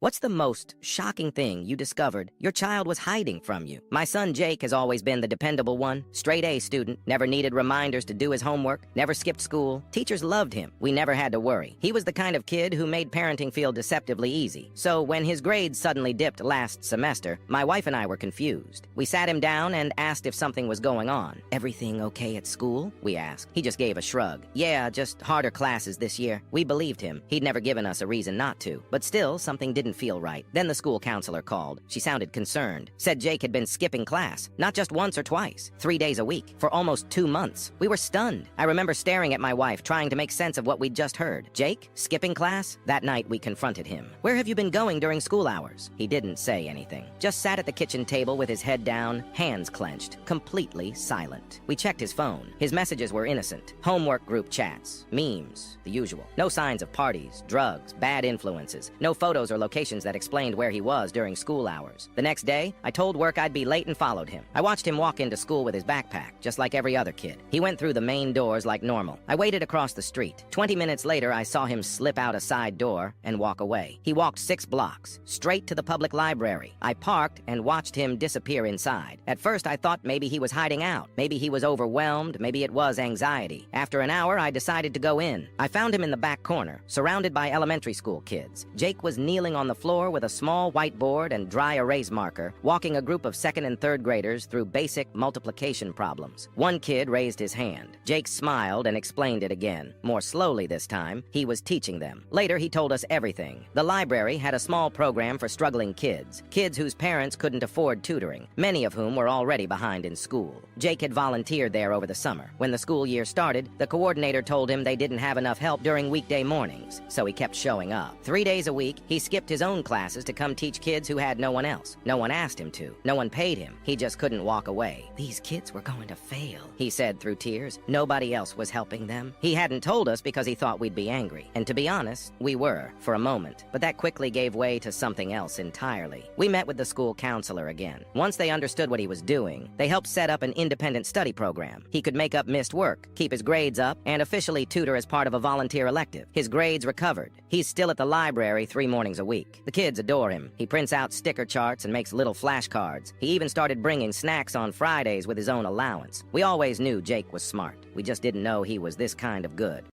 What's the most shocking thing you discovered your child was hiding from you? My son Jake has always been the dependable one. Straight A student, never needed reminders to do his homework, never skipped school. Teachers loved him. We never had to worry. He was the kind of kid who made parenting feel deceptively easy. So when his grades suddenly dipped last semester, my wife and I were confused. We sat him down and asked if something was going on. "Everything okay at school?" we asked. He just gave a shrug. "Yeah, just harder classes this year." We believed him. He'd never given us a reason not to. But still, something didn't feel right. Then the school counselor called. She sounded concerned. Said Jake had been skipping class, not just once or twice, 3 days a week, for almost 2 months. We were stunned. I remember staring at my wife, trying to make sense of what we'd just heard. Jake? Skipping class? That night, we confronted him. "Where have you been going during school hours?" He didn't say anything. Just sat at the kitchen table with his head down, hands clenched, completely silent. We checked his phone. His messages were innocent. Homework group chats, memes, the usual. No signs of parties, drugs, bad influences. No photos or locations that explained where he was during school hours. The next day, I told work I'd be late and followed him. I watched him walk into school with his backpack, just like every other kid. He went through the main doors like normal. I waited across the street. 20 minutes later, I saw him slip out a side door and walk away. He walked 6 blocks, straight to the public library. I parked and watched him disappear inside. At first, I thought maybe he was hiding out. Maybe he was overwhelmed. Maybe it was anxiety. After an hour, I decided to go in. I found him in the back corner, surrounded by elementary school kids. Jake was kneeling on the floor with a small whiteboard and dry erase marker, walking a group of 2nd and 3rd graders through basic multiplication problems. One kid raised his hand. Jake smiled and explained it again. More slowly this time, he was teaching them. Later, he told us everything. The library had a small program for struggling kids whose parents couldn't afford tutoring, many of whom were already behind in school. Jake had volunteered there over the summer. When the school year started, the coordinator told him they didn't have enough help during weekday mornings, so he kept showing up. 3 days a week, he skipped his own classes to come teach kids who had no one else. No one asked him to. No one paid him. He just couldn't walk away. "These kids were going to fail," he said through tears. Nobody else was helping them. He hadn't told us because he thought we'd be angry. And to be honest, we were, for a moment. But that quickly gave way to something else entirely. We met with the school counselor again. Once they understood what he was doing, they helped set up an independent study program. He could make up missed work, keep his grades up, and officially tutor as part of a volunteer elective. His grades recovered. He's still at the library 3 mornings a week. The kids adore him. He prints out sticker charts and makes little flashcards. He even started bringing snacks on Fridays with his own allowance. We always knew Jake was smart. We just didn't know he was this kind of good.